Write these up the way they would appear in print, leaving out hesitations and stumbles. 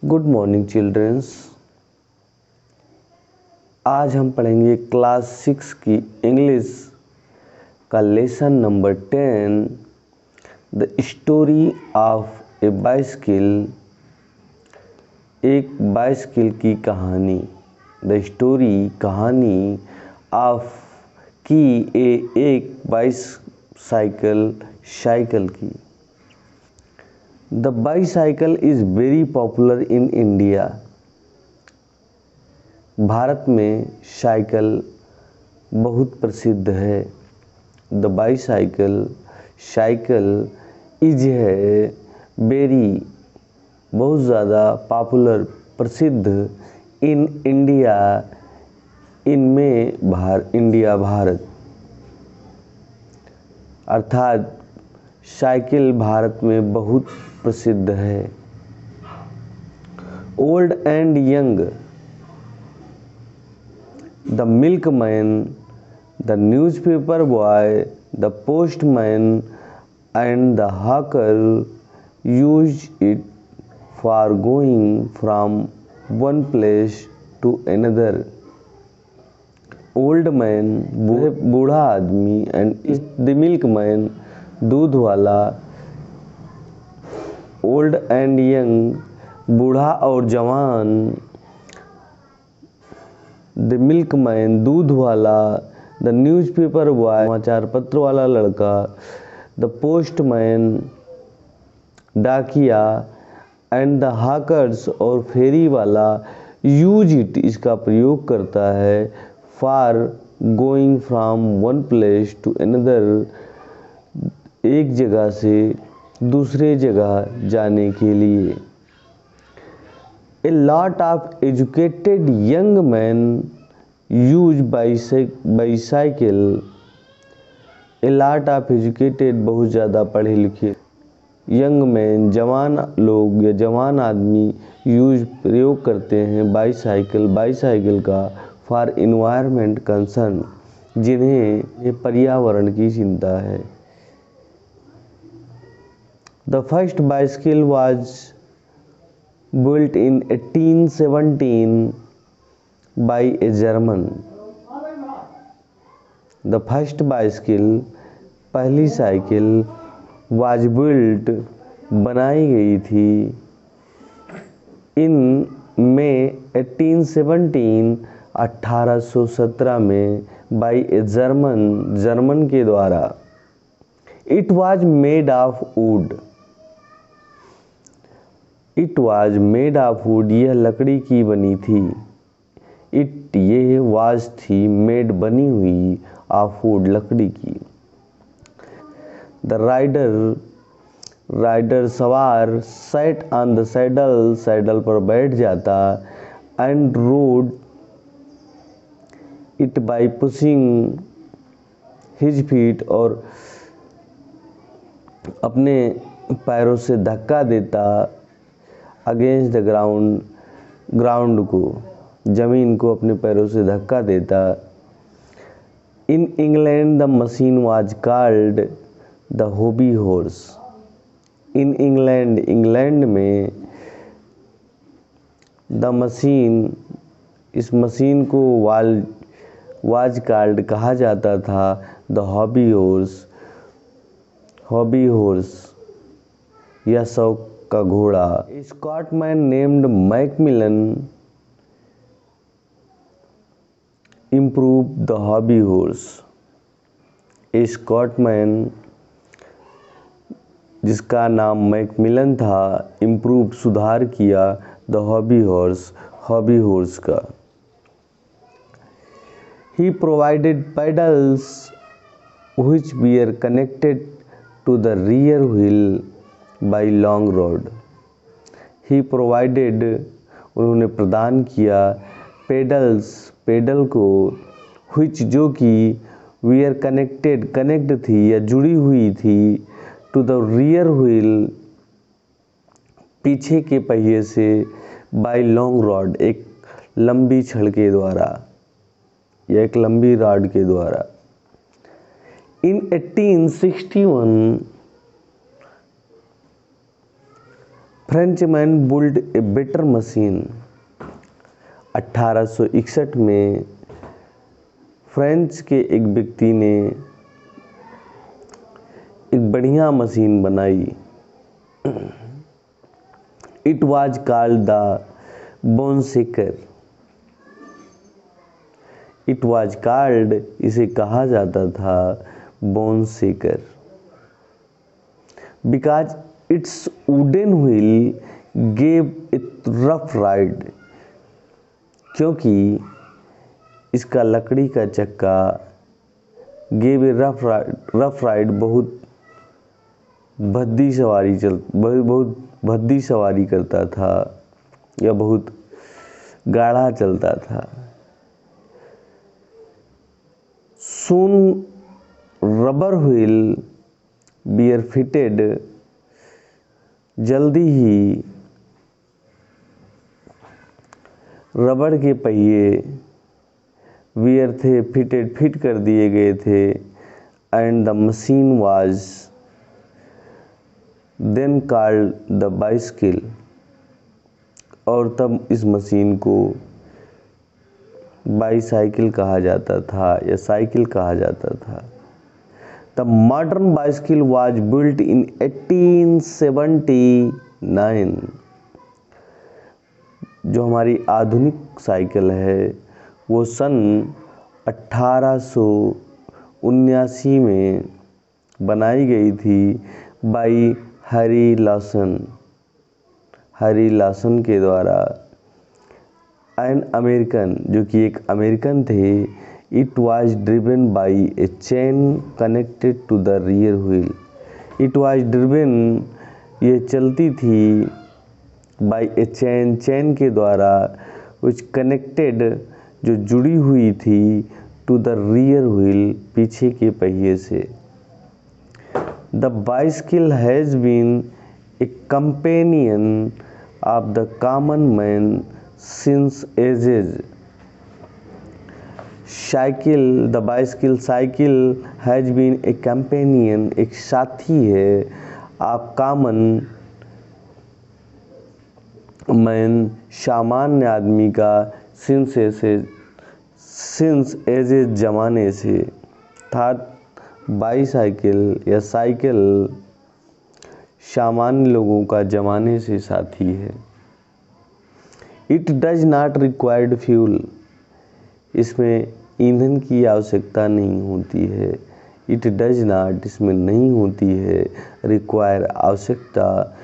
Good morning children's. आज हम पढ़ेंगे क्लास 6 की इंग्लिश का lesson number 10, the story of A bicycle. एक बाइसिकल की कहानी। द स्टोरी कहानी ऑफ की एक बाइसाइकिल साइकिल की। The bicycle is very popular in India. Bharat में साइकिल बहुत प्रसिद्ध है। द बाईसाइकिल साइकिल इज है वेरी बहुत ज़्यादा पॉपुलर प्रसिद्ध इन इंडिया इंडिया भारत, अर्थात साइकिल भारत में बहुत प्रसिद्ध है। Old and young, the milkman, the newspaper boy, the postman and the hawker use it for going from one place to another. Old man बूढ़ा आदमी एंड द मिल्कमैन दूध वाला। Old and young बूढ़ा और जवान। द मिल्कमैन दूध वाला। The newspaper boy समाचार पत्र वाला लड़का। द पोस्टमैन डाकिया एंड द हॉकर्स और फेरी वाला यूज इट इसका प्रयोग करता है for going from one place to another एक जगह से दूसरे जगह जाने के लिए। A lot of educated young man use bicycle. A lot of educated बहुत ज़्यादा पढ़े लिखे यंग मैन जवान लोग या जवान आदमी यूज प्रयोग करते हैं बाईसाइकिल का फॉर इन्वायरमेंट कंसर्न जिन्हें पर्यावरण की चिंता है। The first bicycle was built in 1817 by a German. The first bicycle पहली साइकिल was built बनाई गई थी in May 1817 में by a जर्मन के द्वारा। It was made of wood. It was made of would यह लकड़ी की बनी थी। ये वाज थी मेड बनी हुई ऑफ वुड लकड़ी की। द राइडर सवार सैट ऑन द सैडल पर बैठ जाता and road it by pushing his feet और अपने पैरों से धक्का देता अगेंस्ट द ग्राउंड को जमीन को अपने पैरों से धक्का देता। In England the machine was called the hobby horse. In England में द मशीन इस मशीन को वाज कॉल्ड कहा जाता था द हॉबी हॉर्स या शौक का घोड़ा। Scotsman named McMillan improve the hobby horse. Scotsman जिसका नाम मैकमिलन था इम्प्रूव सुधार किया द हॉबी हॉर्स का। He provided pedals which were connected to the rear wheel by long rod. He provided उन्होंने प्रदान किया पेडल को which जो कि were कनेक्ट थी या जुड़ी हुई थी to the rear wheel पीछे के पहिए से by long rod एक लंबी छड़ के द्वारा या एक लंबी रॉड के द्वारा। In 1861 Frenchman built a better machine. 1861 में फ्रेंच के एक व्यक्ति ने एक बढ़िया मशीन बनाई। It was called the bone shaker. It was called, इसे कहा जाता था, bone shaker, because it's wooden wheel gave it rough ride. क्योंकि इसका लकड़ी का चक्का गेव ए रफ राइड, बहुत भद्दी सवारी करता था या बहुत गाढ़ा चलता था। Soon rubber wheel were fitted। जल्दी ही रबड़ के पहिए फिट कर दिए गए थे। And the machine was then called the bicycle. और तब इस मशीन को बाईसाइकिल कहा जाता था या साइकिल कहा जाता था। The modern bicycle was built in 1879। जो हमारी आधुनिक साइकिल है वो सन 1879 में बनाई गई थी बाई हैरी लॉसन के द्वारा। एन अमेरिकन, जो कि एक अमेरिकन थे। It was driven by a chain connected to the rear wheel. It was driven, ये चलती थी, बाई ए चेन के द्वारा, विच कनेक्टेड, जो जुड़ी हुई थी, टू द रियर व्हील, पीछे के पहिए से। The bicycle has been a companion of the common man since ages। The bicycle cycle has been a companion, एक साथी है, आप कॉमन मैन, सामान्य आदमी का, सिंस एजेज, जमाने से। था बाईसाइकिल या साइकिल सामान्य लोगों का जमाने से साथी है। It does not required fuel. इसमें ईंधन की आवश्यकता नहीं होती है। इट डज नॉट, इसमें नहीं होती है, रिक्वायर, आवश्यकता,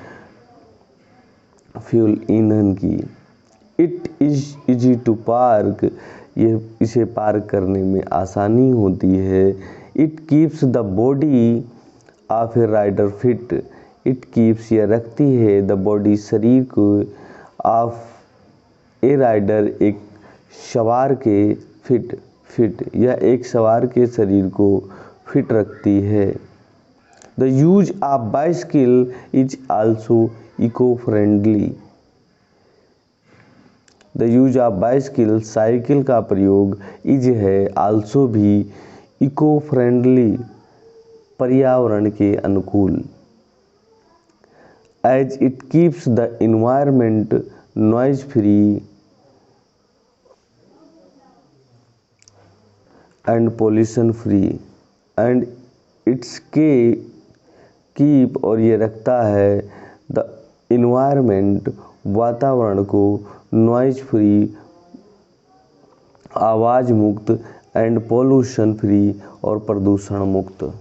फ्यूल, ईंधन की। It is easy to park, ये इसे पार्क करने में आसानी होती है। It keeps the body of a rider fit. It keeps, यह रखती है, द बॉडी, शरीर को, ऑफ ए राइडर, एक सवार के, फिट, यह एक सवार के शरीर को फिट रखती है। The use of bicycle is also eco friendly. The use of bicycle, cycle का प्रयोग, इज है, आल्सो भी, इको फ्रेंडली, पर्यावरण के अनुकूल। As it keeps the environment noise free and pollution free. And it's के कीप, और ये रखता है, द इन्वायरमेंट, वातावरण को, नॉइज फ्री, आवाज़ मुक्त, एंड पोल्यूशन फ्री, और प्रदूषण मुक्त।